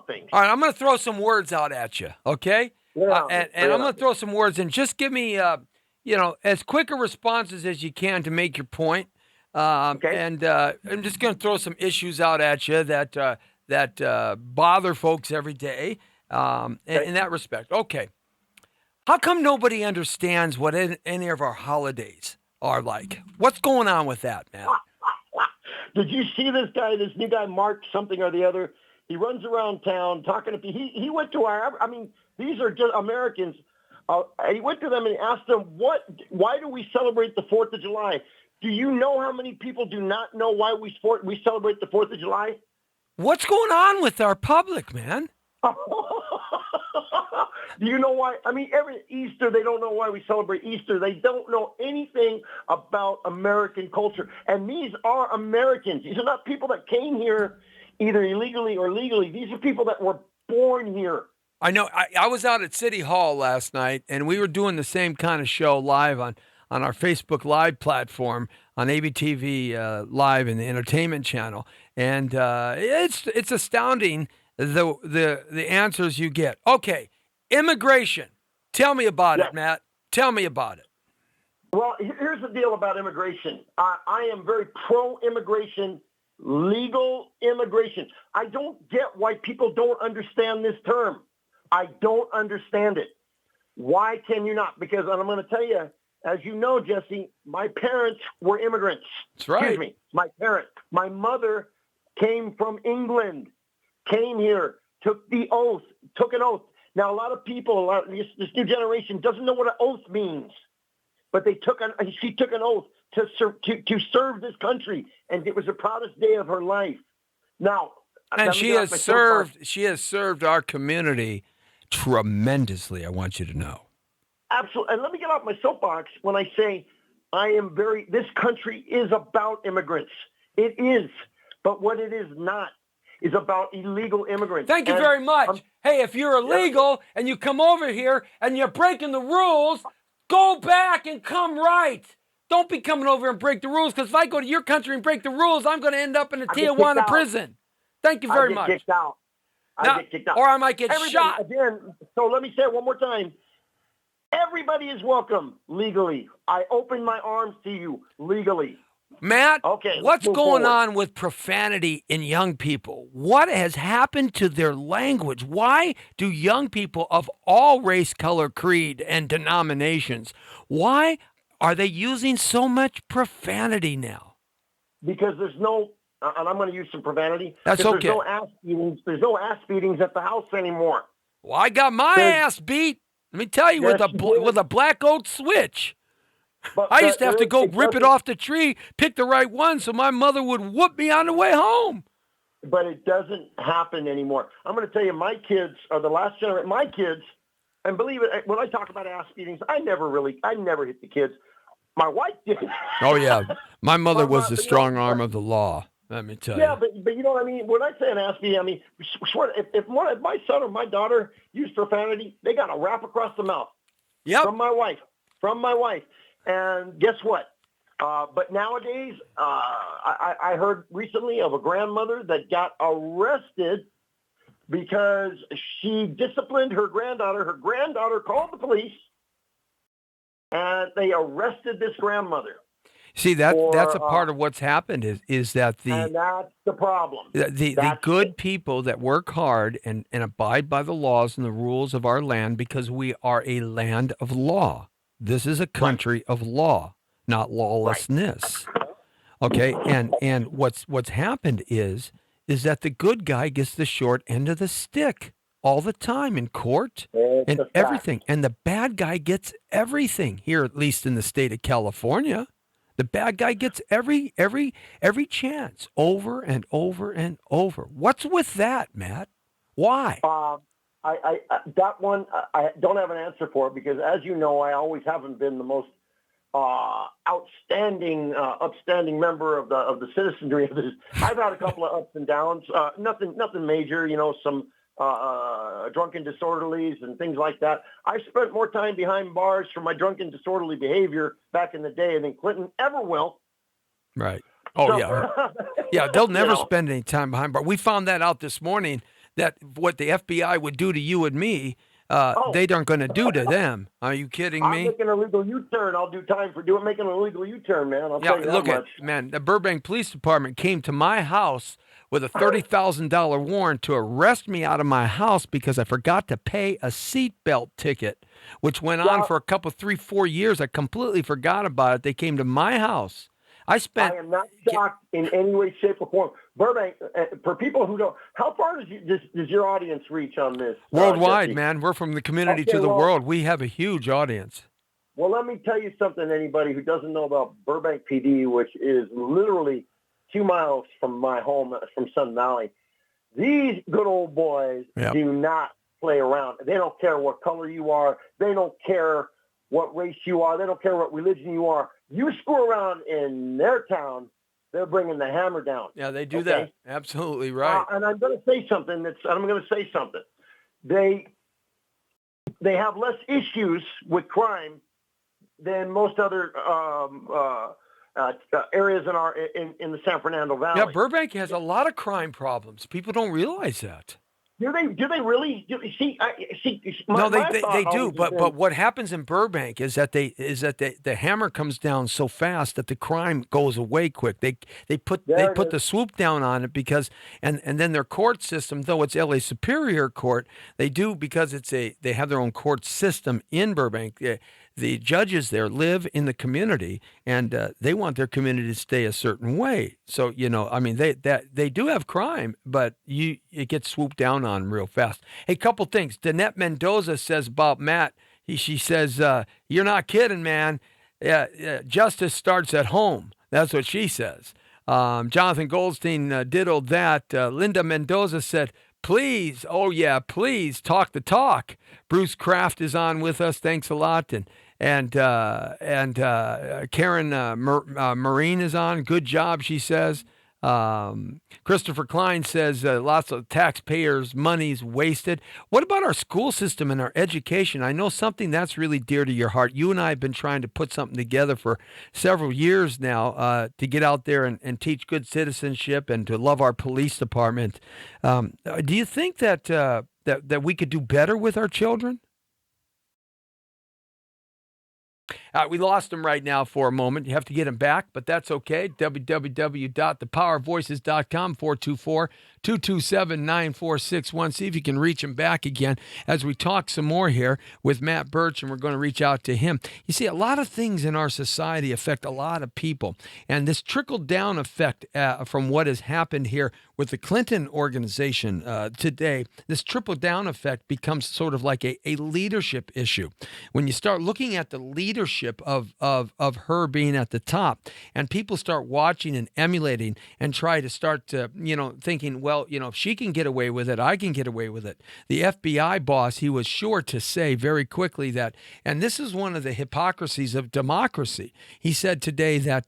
things. All right, I'm going to throw some words out at you, okay? Yeah, and I'm going to throw some words in. Just give me, as quick a responses as you can to make your point. Okay. And I'm just going to throw some issues out at you that bother folks every day in that respect. Okay. How come nobody understands what any of our holidays are like? What's going on with that, man? Did you see this new guy, Mark something or the other? He runs around town talking to people. He went to these are just Americans. He went to them and asked them, why do we celebrate the 4th of July? Do you know how many people do not know why we celebrate the 4th of July? What's going on with our public, man? Do you know why? Every Easter, they don't know why we celebrate Easter. They don't know anything about American culture. And these are Americans. These are not people that came here either illegally or legally. These are people that were born here. I know. I was out at City Hall last night, and we were doing the same kind of show live on our Facebook Live platform on ABTV Live in the entertainment channel, and it's astounding the answers you get. Okay, immigration. Tell me about it, Matt. Tell me about it. Well, here's the deal about immigration. I am very pro-immigration, legal immigration. I don't get why people don't understand this term. I don't understand it. Why can you not? Because I'm going to tell you, as you know, Jesse, my parents were immigrants. That's right. Excuse me, my parents. My mother came from England, came here, took an oath. Now, a lot of people, this new generation doesn't know what an oath means, but she took an oath to serve this country, and it was the proudest day of her life. Now, and she has served our community tremendously, I want you to know. Absolutely. And let me get off my soapbox when I say this country is about immigrants. It is. But what it is not is about illegal immigrants. Thank you very much. Hey, if you're illegal and you come over here and you're breaking the rules, go back and come right. Don't be coming over and break the rules, because if I go to your country and break the rules, I'm going to end up in a Tijuana prison. Thank you very much. I get kicked out. Or I might get shot. Again, so let me say it one more time. Everybody is welcome legally. I open my arms to you legally. Matt, okay, what's going on with profanity in young people? What has happened to their language? Why do young people of all race, color, creed, and denominations, why are they using so much profanity now? Because there's no, and I'm going to use some profanity. That's okay. There's no ass beatings at the house anymore. Well, I got my ass beat. Let me tell you, with a black oak switch. But I used to have to go it rip it doesn't- off the tree, pick the right one, so my mother would whoop me on the way home. But it doesn't happen anymore. I'm going to tell you, my kids are the last generation. My kids, and believe it, when I talk about ass beatings, I never hit the kids. My wife did. Oh, yeah. My mother was the But, strong arm of the law, let me tell Yeah, you. but you know what I mean? When I say an ass beating, I mean, if my son or my daughter used profanity, they got a rap across the mouth Yep. from my wife. And guess what? But nowadays, I heard recently of a grandmother that got arrested because she disciplined her granddaughter. Her granddaughter called the police, and they arrested this grandmother. See, that's a Or, part of what's happened is that And that's the problem. the That's good people that work hard and abide by the laws and the rules of our land, because we are a land of law. This is a country of law, not lawlessness. Okay, and what's happened is that the good guy gets the short end of the stick all the time in court It's and a fact. everything, and the bad guy gets everything here, at least in the state of California. The bad guy gets every chance over and over and over. What's with that, Matt? Why? I that one I don't have an answer for it because, as you know, I always haven't been the most upstanding member of the citizenry of this. I've had a couple of ups and downs, nothing major, you know, some drunken disorderlies and things like that. I spent more time behind bars for my drunken disorderly behavior back in the day than Clinton ever will. Right. Oh, So- yeah. Yeah, they'll never You know. spend any time behind bars. We found that out this morning, that what the FBI would do to you and me, they aren't going to do to them. Are you kidding I'm me? making a legal U-turn. I'll do time for making a legal U-turn, man. I'll Yeah, tell you that look much. man, the Burbank Police Department came to my house with a $30,000 warrant to arrest me out of my house because I forgot to pay a seatbelt ticket, which went on Well- for a couple, 3-4 years. I completely forgot about it. They came to my house. I spent I am not shocked in any way, shape, or form. Burbank, for people who don't, how far does your audience reach on this? worldwide, Jesse? man. We're from the community Okay, to the well- world. We have a huge audience. Well, let me tell you something, anybody who doesn't know about Burbank PD, which is literally 2 miles from my home, from Sun Valley. These good old boys Yep. do not play around. They don't care what color you are. They don't care what race you are. They don't care what religion you are. You screw around in their town, they're bringing the hammer down. Yeah, they do Okay. that. Absolutely right. And I'm going to say something. They have less issues with crime than most other areas in the San Fernando Valley. Yeah, Burbank has a lot of crime problems. People don't realize that. Do they really? See, No, my they thought do. always But has but been, what happens in Burbank is that the hammer comes down so fast that the crime goes away quick. They put There it is. the swoop down on it because and then their court system, though it's LA Superior Court, they do because they have their own court system in Burbank. The judges there live in the community, and they want their community to stay a certain way. So I mean, they do have crime, but it gets swooped down on real fast. Hey, couple things. Danette Mendoza says about Matt. She says, "You're not kidding, man. Justice starts at home." That's what she says. Jonathan Goldstein diddled that. Linda Mendoza said, "Please, oh yeah, please talk the talk." Bruce Kraft is on with us. Thanks a lot, and Karen Marine is on. Good job, she says. Christopher Klein says lots of taxpayers' money's wasted. What about our school system and our education? I know something that's really dear to your heart. You and I have been trying to put something together for several years now to get out there and teach good citizenship and to love our police department. Do you think that we could do better with our children? We lost him right now for a moment. You have to get him back, but that's okay. www.thepowervoices.com, 424-227-9461. See if you can reach him back again as we talk some more here with Matt Birch, and we're going to reach out to him. You see, a lot of things in our society affect a lot of people, and this trickle-down effect from what has happened here with the Clinton organization today, this trickle-down effect becomes sort of like a leadership issue. When you start looking at the leadership leadership of her being at the top, and people start watching and emulating and try to start to, thinking, well, if she can get away with it, I can get away with it. The FBI boss, he was sure to say very quickly that, and this is one of the hypocrisies of democracy. He said today that,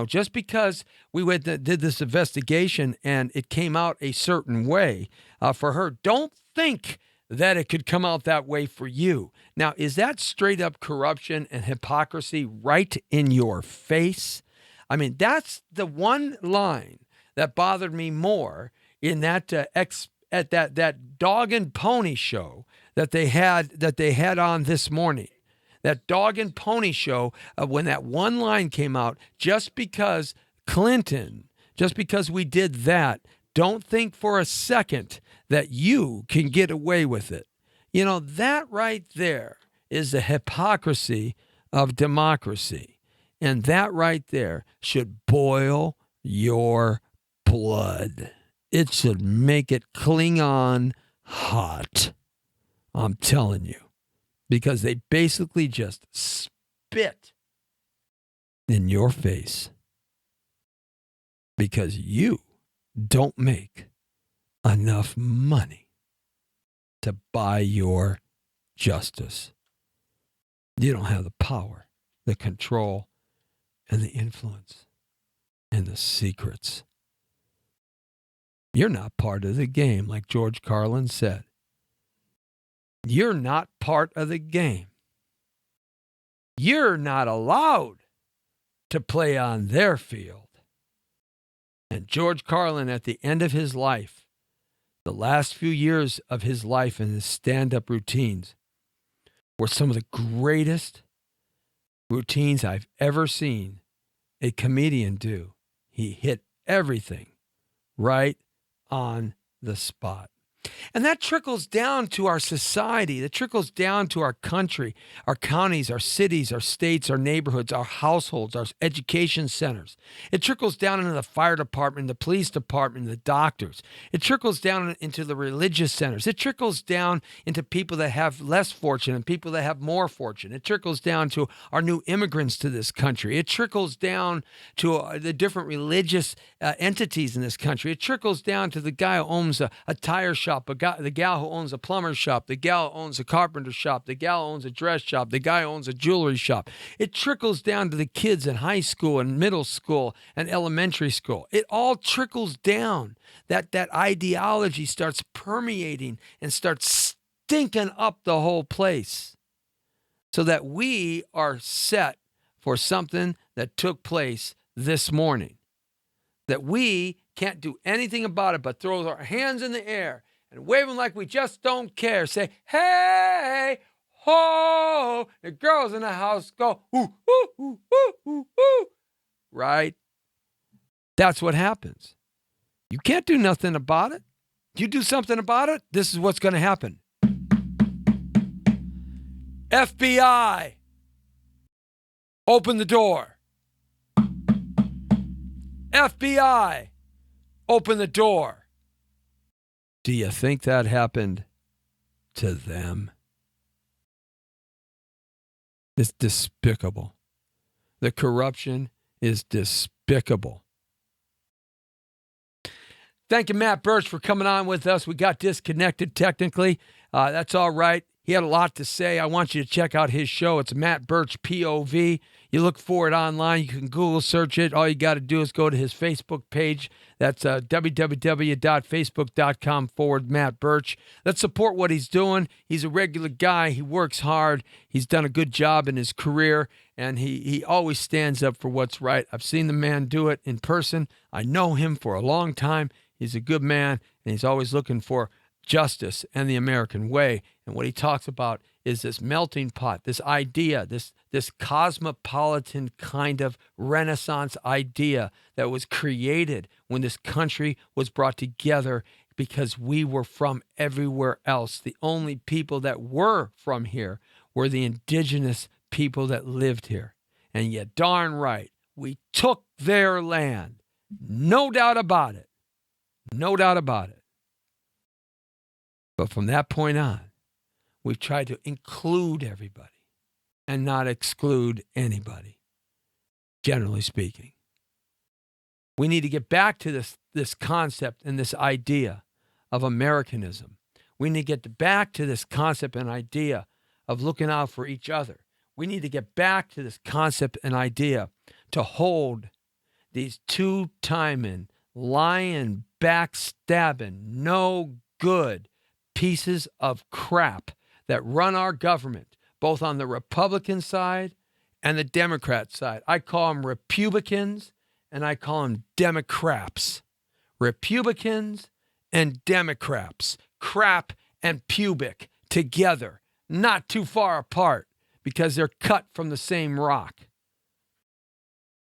just because we did this investigation and it came out a certain way for her, don't think that it could come out that way for you. Now, is that straight up corruption and hypocrisy right in your face? I mean, that's the one line that bothered me more in that at that dog and pony show that they had on this morning. That dog and pony show, when that one line came out, just because we did that, don't think for a second that you can get away with it. That right there is the hypocrisy of democracy. And that right there should boil your blood. It should make it Klingon hot. I'm telling you. Because they basically just spit in your face. Because you don't make enough money to buy your justice. You don't have the power, the control, and the influence, and the secrets. You're not part of the game, like George Carlin said. You're not part of the game. You're not allowed to play on their field. And George Carlin, at the end of his life, the last few years of his life and his stand-up routines were some of the greatest routines I've ever seen a comedian do. He hit everything right on the spot. And that trickles down to our society. That trickles down to our country, our counties, our cities, our states, our neighborhoods, our households, our education centers. It trickles down into the fire department, the police department, the doctors. It trickles down into the religious centers. It trickles down into people that have less fortune and people that have more fortune. It trickles down to our new immigrants to this country. It trickles down to the different religious entities in this country. It trickles down to the guy who owns a tire shop, the gal who owns a plumber shop, the gal who owns a carpenter shop, the gal who owns a dress shop, the guy who owns a jewelry shop. It trickles down to the kids in high school and middle school and elementary school. It all trickles down. That ideology starts permeating and starts stinking up the whole place, so that we are set for something that took place this morning, that we can't do anything about it but throw our hands in the air and wave them like we just don't care. Say, hey, ho, the girls in the house go, ooh, ooh, ooh, ooh, ooh, ooh. Right? That's what happens. You can't do nothing about it. You do something about it, this is what's going to happen. FBI, open the door. FBI, open the door. Do you think that happened to them? It's despicable. The corruption is despicable. Thank you, Matt Birch, for coming on with us. We got disconnected technically. That's all right. He had a lot to say. I want you to check out his show. It's Matt Birch POV. You look for it online. You can Google search it. All you got to do is go to his Facebook page. That's www.facebook.com/Matt Birch. Let's support what he's doing. He's a regular guy. He works hard. He's done a good job in his career, and he always stands up for what's right. I've seen the man do it in person. I know him for a long time. He's a good man, and he's always looking for justice and the American way. And what he talks about is this melting pot, this idea, this cosmopolitan kind of Renaissance idea that was created when this country was brought together because we were from everywhere else. The only people that were from here were the indigenous people that lived here. And yet, darn right, we took their land. No doubt about it. No doubt about it. But from that point on, we've tried to include everybody and not exclude anybody, generally speaking. We need to get back to this concept and this idea of Americanism. We need to get back to this concept and idea of looking out for each other. We need to get back to this concept and idea to hold these two-timing, lying, backstabbing, no good pieces of crap that run our government, both on the Republican side and the Democrat side. I call them Republicans and I call them Democrats. Republicans and Democrats. Crap and pubic together, not too far apart because they're cut from the same rock.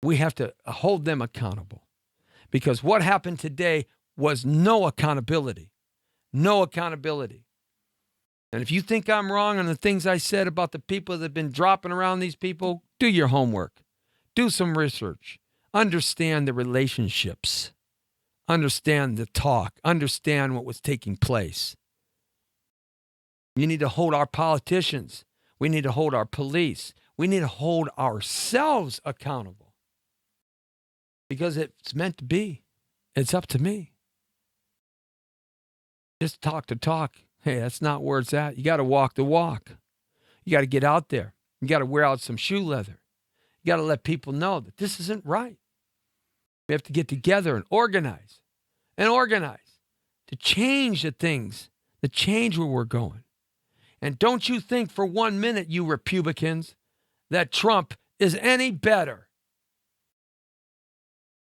We have to hold them accountable because what happened today was no accountability. No accountability. And if you think I'm wrong on the things I said about the people that have been dropping around these people, do your homework. Do some research. Understand the relationships. Understand the talk. Understand what was taking place. You need to hold our politicians. We need to hold our police. We need to hold ourselves accountable. Because it's meant to be. It's up to me. Just talk the talk. Hey, that's not where it's at. You got to walk the walk. You got to get out there. You got to wear out some shoe leather. You got to let people know that this isn't right. We have to get together and organize to change the things, to change where we're going. And don't you think for 1 minute, you Republicans, that Trump is any better.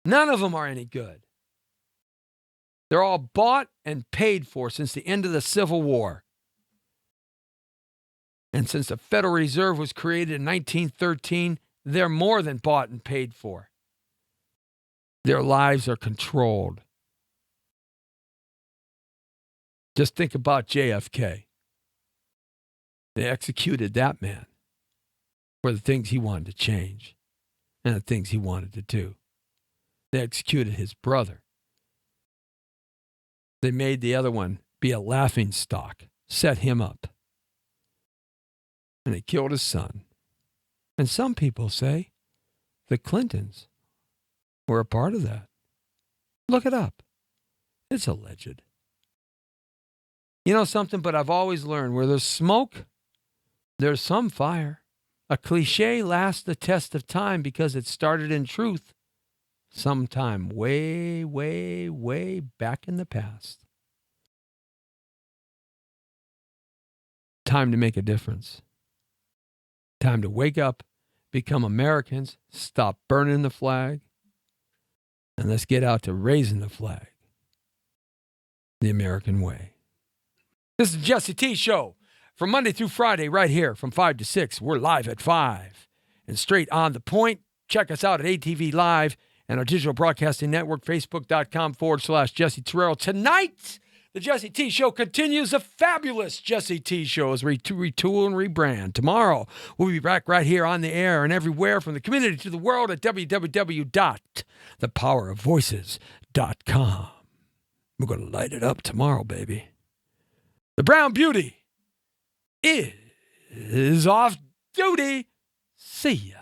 None of them are any good. They're all bought and paid for since the end of the Civil War. And since the Federal Reserve was created in 1913, they're more than bought and paid for. Their lives are controlled. Just think about JFK. They executed that man for the things he wanted to change and the things he wanted to do. They executed his brother. They made the other one be a laughingstock, set him up. And they killed his son. And some people say the Clintons were a part of that. Look it up. It's alleged. You know something, but I've always learned where there's smoke, there's some fire. A cliche lasts the test of time because it started in truth sometime way, way, way back in the past. Time to make a difference. Time to wake up, become Americans, stop burning the flag, and let's get out to raising the flag the American way. This is the Jesse T Show from Monday through Friday right here from 5 to 6. We're live at 5 and straight on the point. Check us out at ATV Live and our digital broadcasting network, facebook.com/Jesse Terrell. Tonight, the Jesse T Show continues. A fabulous Jesse T Show as we retool and rebrand. Tomorrow, we'll be back right here on the air and everywhere from the community to the world at www.thepowerofvoices.com. We're going to light it up tomorrow, baby. The Brown Beauty is off duty. See ya.